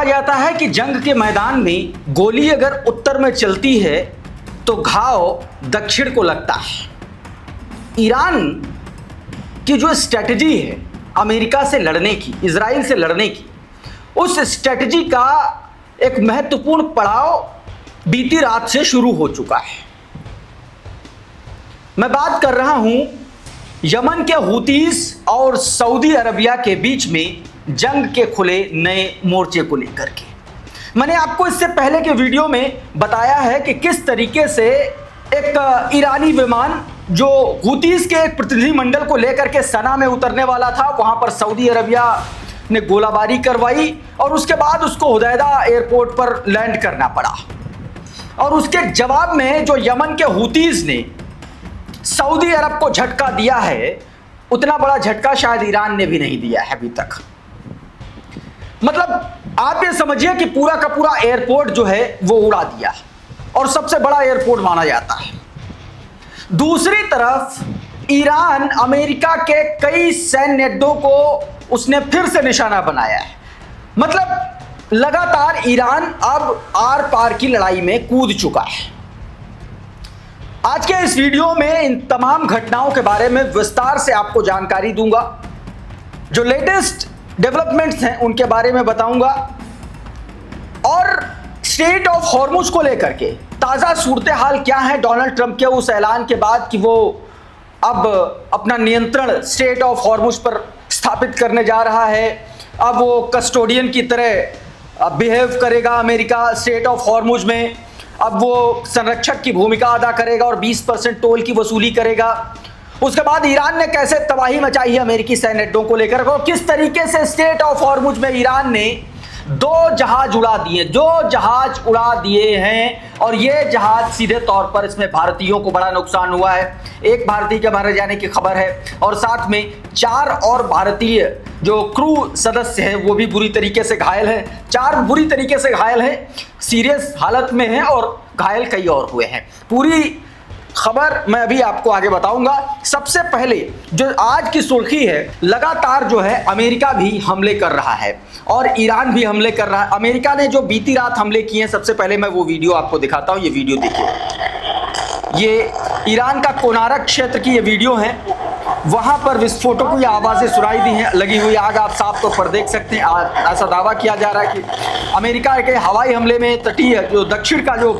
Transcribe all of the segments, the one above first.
जाता है कि जंग के मैदान में गोली अगर उत्तर में चलती है तो घाव दक्षिण को लगता है। ईरान की जो स्ट्रेटजी है अमेरिका से लड़ने की, इजराइल से लड़ने की, उस स्ट्रेटजी का एक महत्वपूर्ण पड़ाव बीती रात से शुरू हो चुका है। मैं बात कर रहा हूं यमन के हुतीस और सऊदी अरबिया के बीच में जंग के खुले नए मोर्चे को लेकर के। मैंने आपको इससे पहले के वीडियो में बताया है कि किस तरीके से एक ईरानी विमान जो हुतीस के एक प्रतिनिधिमंडल को लेकर के सना में उतरने वाला था, वहां पर सऊदी अरबिया ने गोलाबारी करवाई और उसके बाद उसको हुदैदा एयरपोर्ट पर लैंड करना पड़ा। और उसके जवाब में जो यमन के हुतीस ने सऊदी अरब को झटका दिया है, उतना बड़ा झटका शायद ईरान ने भी नहीं दिया है अभी तक। मतलब आप ये समझिए कि पूरा का पूरा एयरपोर्ट जो है वो उड़ा दिया और सबसे बड़ा एयरपोर्ट माना जाता है। दूसरी तरफ ईरान अमेरिका के कई सैन्य अड्डों को उसने फिर से निशाना बनाया है। मतलब लगातार ईरान अब आर पार की लड़ाई में कूद चुका है। आज के इस वीडियो में इन तमाम घटनाओं के बारे में विस्तार से आपको जानकारी दूंगा। जो लेटेस्ट डेवलपमेंट्स हैं उनके बारे में बताऊंगा और स्ट्रेट ऑफ हॉर्मुज को लेकर के ताज़ा सूरत हाल क्या है डोनाल्ड ट्रंप के उस ऐलान के बाद कि वो अब अपना नियंत्रण स्ट्रेट ऑफ हॉर्मुज पर स्थापित करने जा रहा है। अब वो कस्टोडियन की तरह बिहेव करेगा अमेरिका स्ट्रेट ऑफ हॉर्मुज में। अब वो संरक्षक की भूमिका अदा करेगा और 20% टोल की वसूली करेगा। उसके बाद ईरान ने कैसे तबाही मचाई है अमेरिकी सैन्य अड्डों को लेकर, और किस तरीके से स्ट्रेट ऑफ हॉर्मुज में ईरान ने 2 जहाज उड़ा दिए हैं और ये जहाज सीधे तौर पर इसमें भारतीयों को बड़ा नुकसान हुआ है। एक भारतीय के मारे जाने की खबर है और साथ में 4 और भारतीय जो क्रू सदस्य हैं वो भी बुरी तरीके से घायल हैं। 4 बुरी तरीके से घायल हैं, सीरियस हालत में हैं और घायल कई और हुए हैं। पूरी खबर मैं अभी आपको आगे बताऊंगा। सबसे पहले जो आज की सुर्खी है, लगातार जो है अमेरिका भी हमले कर रहा है और ईरान भी हमले कर रहा है। अमेरिका ने जो बीती रात हमले किए हैं, सबसे पहले मैं वो वीडियो आपको दिखाता हूं। ये वीडियो देखिए, ये ईरान का कोनारक क्षेत्र की ये वीडियो है। वहां पर विस्फोटों की आवाजें सुनाई दी हैं, लगी हुई आग आप साफ तौर पर देख सकते हैं। ऐसा दावा किया जा रहा है कि अमेरिका के हवाई हमले में तटीय जो दक्षिण का जो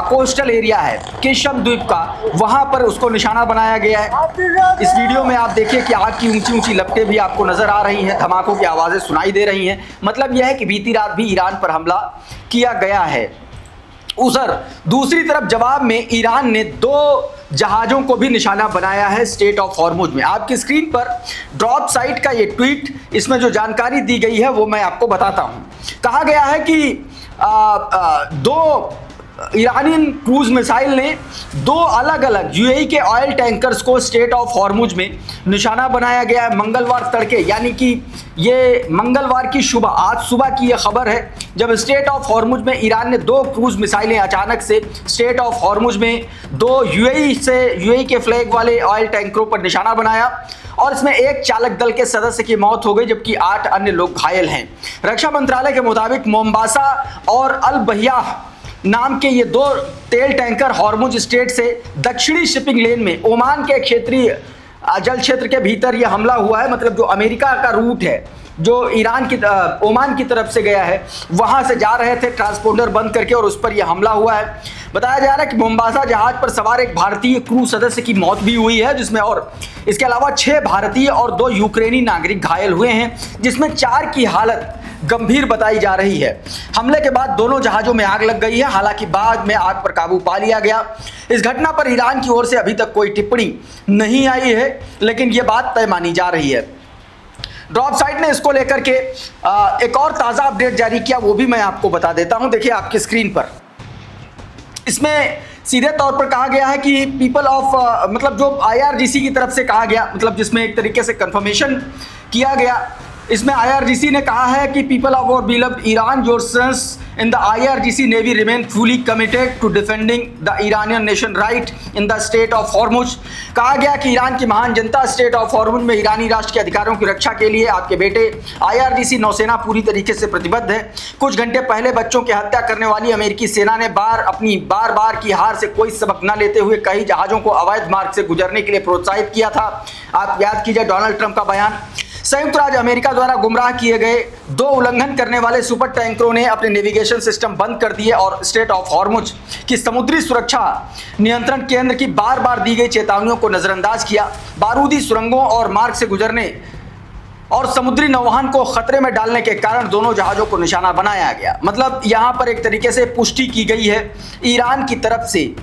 कोस्टल एरिया है केशम द्वीप का, वहां पर उसको निशाना बनाया गया है। इस वीडियो में आप देखिए कि आग की ऊंची ऊंची लपटें भी आपको नजर आ रही हैं, धमाकों की आवाजें सुनाई दे रही हैं। मतलब यह है कि बीती रात भी ईरान पर हमला किया गया है। उधर दूसरी तरफ जवाब में ईरान ने 2 जहाजों को भी निशाना बनाया है स्ट्रेट ऑफ हॉर्मुज में। आपकी स्क्रीन पर ड्रॉप साइट का ये ट्वीट, इसमें जो जानकारी दी गई है वो मैं आपको बताता हूं। कहा गया है कि 2 ईरानी क्रूज मिसाइल ने 2 अलग अलग यूएई के ऑयल टैंकर्स को स्ट्रेट ऑफ हॉर्मुज में निशाना बनाया गया है मंगलवार तड़के, यानी कि ये मंगलवार की सुबह, आज सुबह की ये खबर है, जब स्ट्रेट ऑफ हॉर्मुज में ईरान ने 2 क्रूज मिसाइलें अचानक से स्ट्रेट ऑफ हॉर्मुज में 2 यूएई के फ्लैग वाले ऑयल टैंकरों पर निशाना बनाया और इसमें एक चालक दल के सदस्य की मौत हो गई जबकि 8 अन्य लोग घायल हैं। रक्षा मंत्रालय के मुताबिक मोम्बासा और अल बहियाह नाम के ये 2 तेल टैंकर हॉर्मुज स्ट्रेट से दक्षिणी शिपिंग लेन में ओमान के क्षेत्रीय जल क्षेत्र के भीतर यह हमला हुआ है। मतलब जो अमेरिका का रूट है जो ईरान की ओमान की तरफ से गया है, वहां से जा रहे थे ट्रांसपोंडर बंद करके और उस पर यह हमला हुआ है। बताया जा रहा है कि मोम्बासा जहाज पर सवार एक भारतीय क्रू सदस्य की मौत भी हुई है, जिसमें और इसके अलावा 6 भारतीय और 2 यूक्रेनी नागरिक घायल हुए हैं, जिसमें 4 की हालत गंभीर बताई जा रही है। हमले के बाद दोनों जहाजों में आग लग गई है, हालांकि बाद में आग पर काबू पा लिया गया। इस घटना पर ईरान की ओर से अभी तक कोई टिप्पणी नहीं आई है, लेकिन यह बात तय मानी जा रही है। ड्रॉप साइट ने इसको लेकर के एक और ताज़ा अपडेट जारी किया, वो भी मैं आपको बता देता हूं। देखिए आपकी स्क्रीन पर, इसमें सीधे तौर पर कहा गया है कि पीपल ऑफ मतलब जो IRGC की तरफ से कहा गया, मतलब जिसमें एक तरीके से कंफर्मेशन किया गया इसमें IRGC ने कहा है कि people of our beloved Iran, your sons in the IRGC navy remain fully committed to defending the Iranian nation right in the state of Hormuz. कहा गया कि ईरान की महान जनता स्टेट ऑफ हॉर्मुज में ईरानी राष्ट्र के अधिकारों की रक्षा के लिए आपके बेटे IRGC नौसेना पूरी तरीके से प्रतिबद्ध है। कुछ घंटे पहले बच्चों की हत्या करने वाली अमेरिकी सेना ने अपनी बार बार की हार से कोई सबक न लेते हुए कई जहाजों को अवैध मार्ग से गुजरने के लिए प्रोत्साहित किया था। आप याद कीजिए डोनाल्ड ट्रंप का बयान। संयुक्त राज्य अमेरिका द्वारा गुमराह किए गए 2 उल्लंघन करने वाले सुपर टैंकरों ने अपने नेविगेशन सिस्टम बंद कर दिए और स्टेट ऑफ हॉर्मुज की समुद्री सुरक्षा नियंत्रण केंद्र की बार बार दी गई चेतावनियों को नजरअंदाज किया। बारूदी सुरंगों और मार्ग से गुजरने और समुद्री नौवहन को खतरे में डालने के कारण दोनों जहाजों को निशाना बनाया गया। मतलब यहां पर एक तरीके से पुष्टि की गई है ईरान की तरफ से,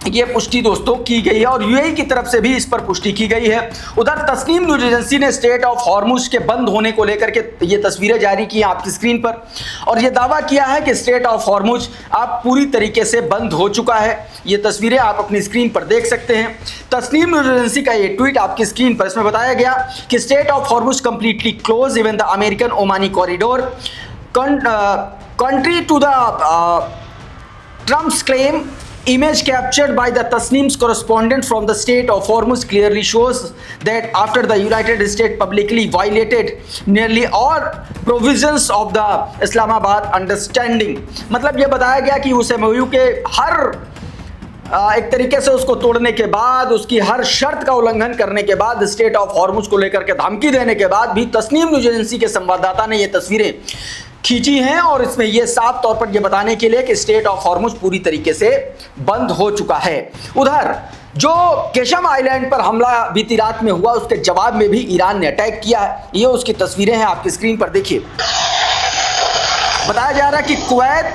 ये पुष्टि दोस्तों की गई है और यूएई की तरफ से भी इस पर पुष्टि की गई है। उधर तस्नीम न्यूज एजेंसी ने स्टेट ऑफ हॉर्मुज के बंद होने को लेकर के ये तस्वीरें जारी की हैं आपकी स्क्रीन पर और ये दावा किया है कि स्टेट ऑफ हॉर्मुज अब पूरी तरीके से बंद हो चुका है। ये तस्वीरें आप अपनी स्क्रीन पर देख सकते हैं। तस्नीम न्यूज एजेंसी का ये ट्वीट आपकी स्क्रीन पर, इसमें बताया गया कि state of Hormuz completely close even the American Omani corridor country to the Trump's claim. Image captured by the Tasneem's correspondent from the state of Hormuz clearly shows that after the United States publicly violated nearly all provisions of the Islamabad Understanding, मतलब ये बताया गया कि उस MOU के हर एक तरीके से उसको तोड़ने के बाद, उसकी हर शर्त का उल्लंघन करने के बाद, स्टेट ऑफ हॉर्मुज को लेकर के धमकी देने के बाद भी तस्नीम न्यूज एजेंसी के संवाददाता ने ये तस्वीरें खींची हैं और इसमें यह साफ तौर पर यह बताने के लिए कि स्टेट ऑफ हॉर्मुज पूरी तरीके से बंद हो चुका है। उधर जो केशम आइलैंड पर हमला बीती रात में हुआ उसके जवाब में भी ईरान ने अटैक किया है। ये उसकी तस्वीरें हैं आपकी स्क्रीन पर देखिए। बताया जा रहा है कि कुवैत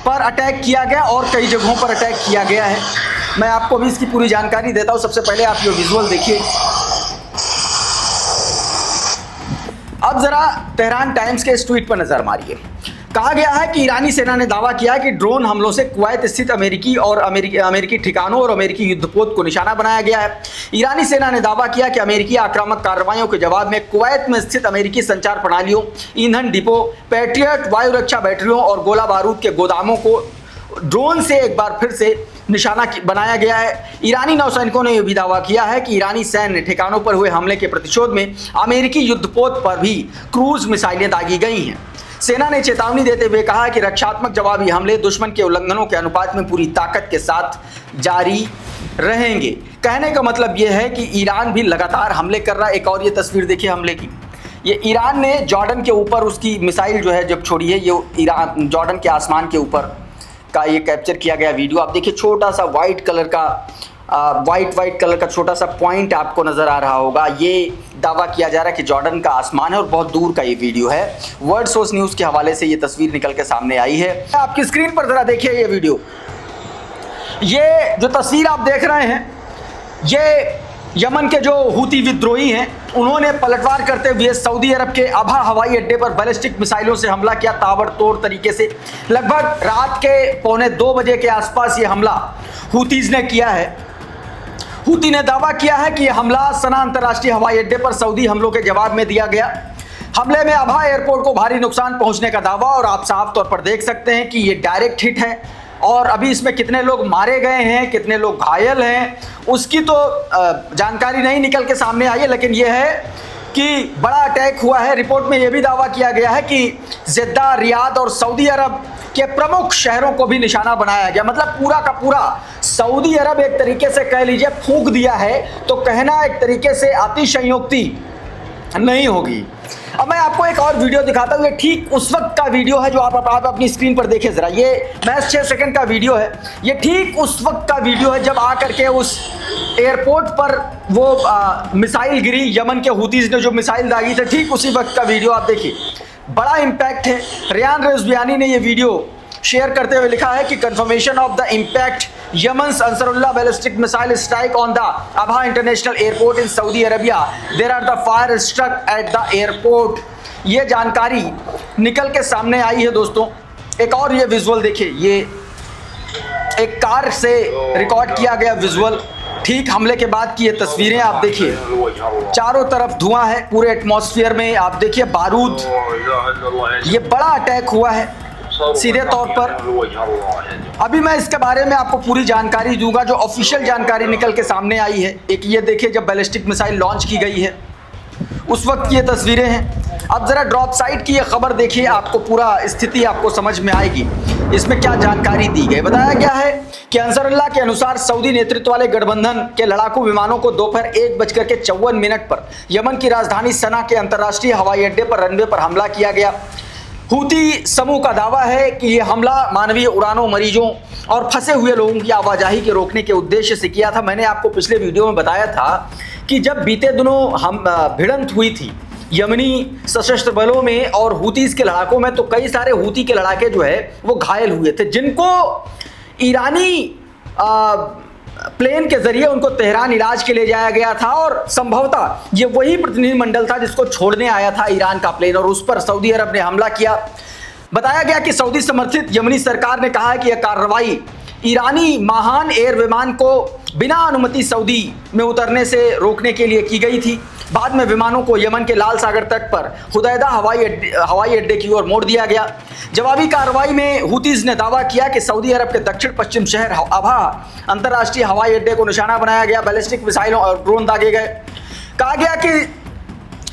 पर अटैक किया गया और कई जगहों पर अटैक किया गया है। मैं आपको भी इसकी पूरी जानकारी देता हूं। सबसे पहले आप ये विजुअल देखिए। अब जरा तेहरान टाइम्स के इस ट्वीट पर नजर मारिए। कहा गया है कि ईरानी सेना ने दावा किया है कि ड्रोन हमलों से कुवैत स्थित अमेरिकी ठिकानों और अमेरिकी युद्धपोत को निशाना बनाया गया है। ईरानी सेना ने दावा किया कि अमेरिकी आक्रामक कार्रवाइयों के जवाब में कुवैत में स्थित अमेरिकी संचार प्रणालियों, ईंधन डिपो, पैट्रियट वायु रक्षा बैटरियों और गोला बारूद के गोदामों को ड्रोन से एक बार फिर से निशाना बनाया गया है। ईरानी नौसैनिकों ने यह भी दावा किया है कि ईरानी सैन्य ठिकानों पर हुए हमले के प्रतिशोध में अमेरिकी युद्धपोत पर भी क्रूज मिसाइलें दागी गई हैं। सेना ने चेतावनी देते हुए कहा कि रक्षात्मक जवाबी हमले दुश्मन के उल्लंघनों के अनुपात में पूरी ताकत के साथ जारी रहेंगे। कहने का मतलब यह है कि ईरान भी लगातार हमले कर रहा है। एक और ये तस्वीर देखिए हमले की। ये ईरान ने जॉर्डन के ऊपर उसकी मिसाइल जो है जब छोड़ी है, ये ईरान जॉर्डन के आसमान के ऊपर का ये कैप्चर किया गया वीडियो। आप देखिए छोटा सा वाइट कलर का छोटा सा पॉइंट आपको नजर आ रहा होगा। ये दावा किया जा रहा है कि जॉर्डन का आसमान है और बहुत दूर का ये वीडियो है। वर्ल्ड सोर्स न्यूज के हवाले से ये तस्वीर निकल के सामने आई है। आपकी स्क्रीन पर जरा देखिए ये वीडियो। ये जो तस्वीर आप देख रहे हैं, ये यमन के जो हूती विद्रोही हैं उन्होंने पलटवार करते हुए सऊदी अरब के अबहा हवाई अड्डे पर बैलिस्टिक मिसाइलों से हमला किया ताबड़तोड़ तरीके से। लगभग रात के 1:45 बजे के आसपास ये हमला हूतीज ने किया है। हूती ने दावा किया है कि यह हमला सना अंतर्राष्ट्रीय हवाई अड्डे पर सऊदी हमलों के जवाब में दिया गया। हमले में अबहा एयरपोर्ट को भारी नुकसान पहुंचने का दावा, और आप साफ तौर पर देख सकते हैं कि ये डायरेक्ट हिट है। और अभी इसमें कितने लोग मारे गए हैं, कितने लोग घायल हैं, उसकी तो जानकारी नहीं निकल के सामने आई है, लेकिन यह है कि बड़ा अटैक हुआ है। रिपोर्ट में यह भी दावा किया गया है कि जिद्दा, रियाद और सऊदी अरब के प्रमुख शहरों को भी निशाना बनाया गया। मतलब पूरा का पूरा सऊदी अरब एक तरीके से कह लीजिए फूंक दिया है, तो कहना एक तरीके से अतिशयोक्ति नहीं होगी। अब मैं आपको एक और वीडियो दिखाता हूँ। ये ठीक उस वक्त का वीडियो है जो आप अपनी स्क्रीन पर देखें जरा। ये महज 6 सेकंड का वीडियो है। ये ठीक उस वक्त का वीडियो है जब आकर के उस एयरपोर्ट पर वो मिसाइल गिरी। यमन के हूतीज ने जो मिसाइल दागी थे, ठीक उसी वक्त का वीडियो आप देखिए। बड़ा इम्पैक्ट है। रियान रेज़बियानी ने ये वीडियो शेयर करते हुए लिखा है कि confirmation of the impact Yemen's Ansarullah ballistic missile strike on the Abha international airport in Saudi Arabia, there are the fire struck at the airport. ये जानकारी निकल के सामने आई है दोस्तों। एक और ये विजुअल देखिए, ये एक कार से रिकॉर्ड किया गया विजुअल। ठीक हमले के बाद की ये तस्वीरें आप देखिए, चारों तरफ धुआं है पूरे एटमॉस्फेयर में, आप देखिए बारूद। ये बड़ा अटैक हुआ है सीधे तौर पर। अभी मैं इसके बारे में आपको पूरी जानकारी दूंगा, जो ऑफिशियल जानकारी निकल के सामने आई है। एक ये देखिए जब बैलिस्टिक मिसाइल लॉन्च की गई है उस वक्त ये तस्वीरें हैं। अब जरा ड्रॉप साइट की ये खबर देखिए, आपको पूरा स्थिति आपको समझ में आएगी। इसमें क्या जानकारी दी गई, बताया गया है कि अंसरुल्लाह के अनुसार सऊदी नेतृत्व वाले गठबंधन के लड़ाकू विमानों को दोपहर 1:54 पर यमन की राजधानी सना के अंतर्राष्ट्रीय हवाई अड्डे पर रनवे पर हमला किया गया। हूती समूह का दावा है कि यह हमला मानवीय उड़ानों, मरीजों और फंसे हुए लोगों की आवाजाही के रोकने के उद्देश्य से किया था। मैंने आपको पिछले वीडियो में बताया था कि जब बीते दिनों हम भिड़ंत हुई थी यमनी सशस्त्र बलों में और हूतीस के लड़ाकों में, तो कई सारे हूती के लड़ाके जो है वो घायल हुए थे, जिनको ईरानी प्लेन के जरिए उनको तेहरान इलाज के लिए जाया गया था। और संभवतः ये वही प्रतिनिधिमंडल था जिसको छोड़ने आया था ईरान का प्लेन, और उस पर सऊदी अरब ने हमला किया। बताया गया कि सऊदी समर्थित यमनी सरकार ने कहा है कि यह कार्रवाई ईरानी महान एयर विमान को बिना अनुमति सऊदी में उतरने से रोकने के लिए की गई थी। बाद में विमानों को यमन के लाल सागर तट पर हुदैदा हवाई अड्डे की ओर मोड़ दिया गया। जवाबी कार्रवाई में हूतीज ने दावा किया कि सऊदी अरब के दक्षिण पश्चिम शहर अबहा अंतर्राष्ट्रीय हवाई अड्डे को निशाना बनाया गया, बैलिस्टिक मिसाइलों और ड्रोन दागे गए। कहा गया कि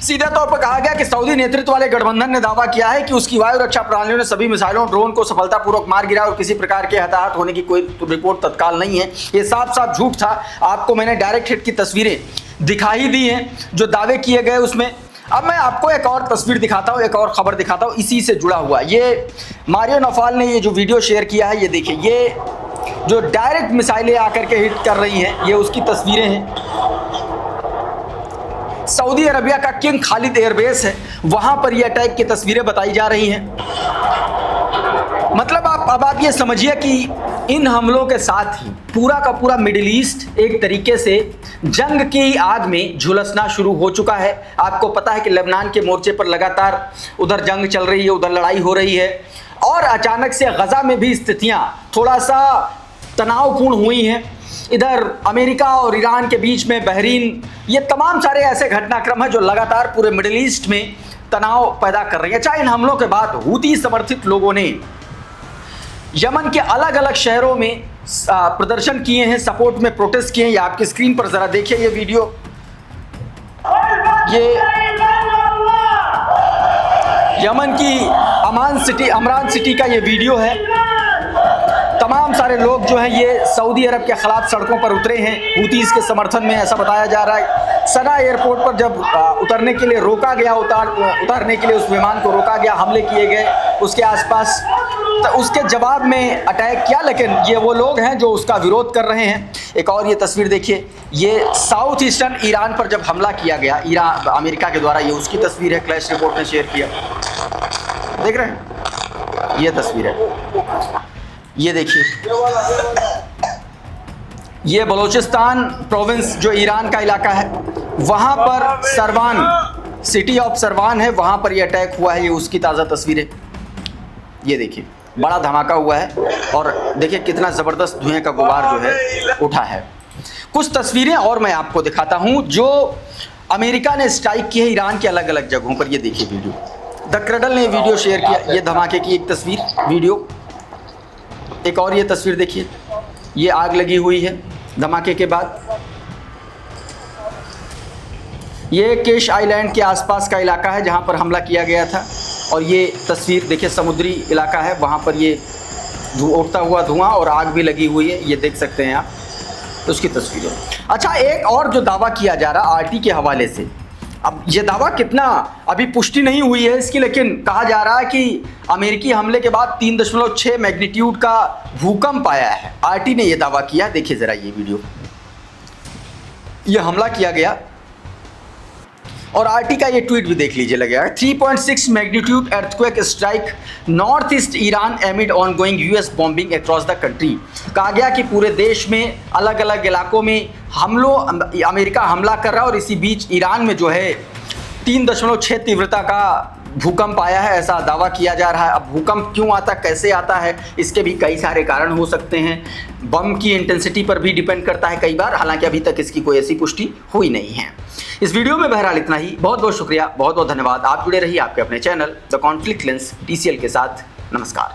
सीधे तौर पर कहा गया कि सऊदी नेतृत्व वाले गठबंधन ने दावा किया है कि उसकी वायु रक्षा प्रणालियों ने सभी मिसाइलों ड्रोन को सफलतापूर्वक मार गिरा और किसी प्रकार के हताहत होने की कोई रिपोर्ट तत्काल नहीं है। ये साफ साफ झूठ था। आपको मैंने डायरेक्ट हिट की तस्वीरें दिखाई दी हैं जो दावे किए गए उसमें। अब मैं आपको एक और तस्वीर दिखाता हूँ, एक और खबर दिखाता हूँ इसी से जुड़ा हुआ। ये मारियो नफाल ने ये जो वीडियो शेयर किया है, ये देखिए, ये जो डायरेक्ट मिसाइलें आकर के हिट कर रही हैं, ये उसकी तस्वीरें हैं। सऊदी अरबिया का किंग खालिद एयरबेस है, वहां पर यह अटैक की तस्वीरें बताई जा रही हैं। मतलब आप ये समझिए कि इन हमलों के साथ ही पूरा का पूरा मिडिल ईस्ट एक तरीके से जंग की आग में झुलसना शुरू हो चुका है। आपको पता है कि लेबनान के मोर्चे पर लगातार उधर जंग चल रही है, उधर लड़ाई हो रही है, और अचानक से गजा में भी स्थितियां थोड़ा सा तनावपूर्ण हुई हैं। इधर अमेरिका और ईरान के बीच में बहरीन, ये तमाम सारे ऐसे घटनाक्रम हैं जो लगातार पूरे मिडिल ईस्ट में तनाव पैदा कर रही है। चाहे इन हमलों के बाद हूती समर्थित लोगों ने यमन के अलग अलग शहरों में प्रदर्शन किए हैं, सपोर्ट में प्रोटेस्ट किए हैं। ये आपकी स्क्रीन पर जरा देखिए ये वीडियो, ये यमन की अमरान सिटी का ये वीडियो है। तमाम सारे लोग जो हैं ये सऊदी अरब के खिलाफ सड़कों पर उतरे हैं हूतीस के समर्थन में, ऐसा बताया जा रहा है। सना एयरपोर्ट पर जब उतरने के लिए रोका गया, उतारने के लिए उस विमान को रोका गया, हमले किए गए उसके आसपास, तो उसके जवाब में अटैक किया। लेकिन ये वो लोग हैं जो उसका विरोध कर रहे हैं। एक और ये तस्वीर देखिए, ये साउथ ईस्टर्न ईरान पर जब हमला किया गया अमेरिका के द्वारा, ये उसकी तस्वीर है, क्लैश रिपोर्ट ने शेयर किया। देख रहे हैं, ये तस्वीर है, ये देखिए, ये बलोचिस्तान प्रोविंस जो ईरान का इलाका है, वहाँ पर सरवान, सिटी ऑफ सरवान है, वहाँ पर ये अटैक हुआ है। ये उसकी ताज़ा तस्वीर है, ये देखिए, बड़ा धमाका हुआ है और देखिए कितना ज़बरदस्त धुएं का गुबार जो है उठा है। कुछ तस्वीरें और मैं आपको दिखाता हूँ जो अमेरिका ने स्ट्राइक की है ईरान के अलग अलग जगहों पर। ये देखिए वीडियो, द क्रडल ने वीडियो शेयर किया, ये धमाके की एक तस्वीर वीडियो। एक और ये तस्वीर देखिए, ये आग लगी हुई है धमाके के बाद। ये केश आइलैंड के आसपास का इलाका है जहां पर हमला किया गया था, और ये तस्वीर देखिए समुद्री इलाका है, वहां पर ये उठता हुआ धुआं और आग भी लगी हुई है, ये देख सकते हैं आप, तो उसकी तस्वीर है। अच्छा, एक और जो दावा किया जा रहा आरटी के हवाले से, अब ये दावा कितना अभी पुष्टि नहीं हुई है इसकी, लेकिन कहा जा रहा है कि अमेरिकी हमले के बाद 3.6 मैग्नीट्यूड का भूकंप आया है। आरटी ने यह दावा किया। देखिए जरा ये वीडियो, ये हमला किया गया और आरटी का ये ट्वीट भी देख लीजिए लगेगा। 3.6 magnitude earthquake strike north east Iran एमिड ongoing US bombing across the country. कहा गया कि पूरे देश में अलग अलग इलाकों में अमेरिका हमला कर रहा है और इसी बीच ईरान में जो है 3.6 तीव्रता का भूकंप आया है ऐसा दावा किया जा रहा है। अब भूकंप क्यों आता, कैसे आता है, इसके भी कई सारे कारण हो सकते हैं। बम की इंटेंसिटी पर भी डिपेंड करता है कई बार, हालांकि अभी तक इसकी कोई ऐसी पुष्टि हुई नहीं है। इस वीडियो में बहरहाल इतना ही। बहुत बहुत शुक्रिया, बहुत बहुत धन्यवाद। आप जुड़े रहिए आपके अपने channel the conflict lens TCL के साथ। नमस्कार।